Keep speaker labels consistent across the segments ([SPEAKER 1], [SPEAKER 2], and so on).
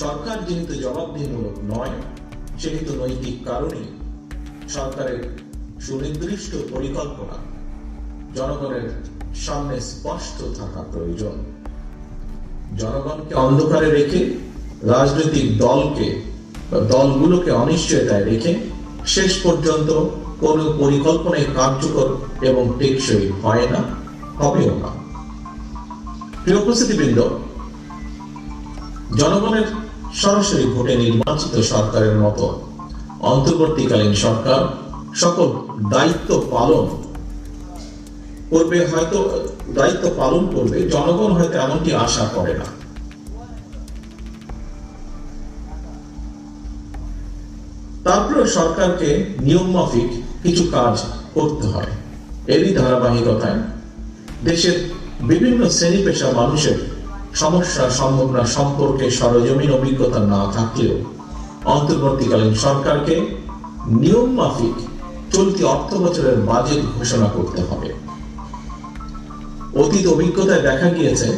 [SPEAKER 1] সরকার যেহেতু জবাবদিহিমূলক নয়, সেহেতু নৈতিক কারণে সরকারের সুনির্দিষ্ট পরিকল্পনা জনগণের সামনে স্পষ্ট থাকা প্রয়োজন। জনগণকে অন্ধকারে রেখে রাজনৈতিক দলগুলোকে অনিশ্চয়তায় রেখে শেষ পর্যন্ত কোন পরিকল্পনায় কার্যকর এবং টেকসই হয় না, হবেও না। প্রিয় উপস্থিতিবৃন্দ, জনগণের সরাসরি ভোটে নির্বাচিত সরকারের মতো অন্তর্বর্তীকালীন সরকার সকল দায়িত্ব পালন করবে জনগণ হয়তো এমনটি আশা করে না। তারপরে সরকারকে নিয়ম মাফিক কিছু কাজ করতে হয়। এরই ধারাবাহিকতায় দেশের বিভিন্ন শ্রেণী পেশা মানুষের সমস্যা সম্ভাবনা সম্পর্কে সরজমিন অভিজ্ঞতা না থাকলেও অন্তর্বর্তীকালীন সরকারকে নিয়ম মাফিক চলতি অর্থ বছরের বাজেট ঘোষণা করতে হবে। অতীত অভিজ্ঞতায় দেখা গিয়েছে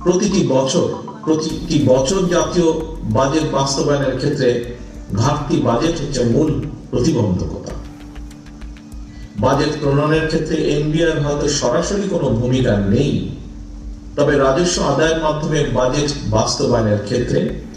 [SPEAKER 1] প্রতিটি বছর জাতীয় বাজেট বাস্তবায়নের ক্ষেত্রে ঘাটতি বাজেট হচ্ছে মূল প্রতিবন্ধকতা। বাজেট প্রণয়নের ক্ষেত্রে এনবিআর হয়তো সরাসরি কোনো ভূমিকা নেই, তবে রাজস্ব আদায়ের মাধ্যমে বাজেট বাস্তবায়নের ক্ষেত্রে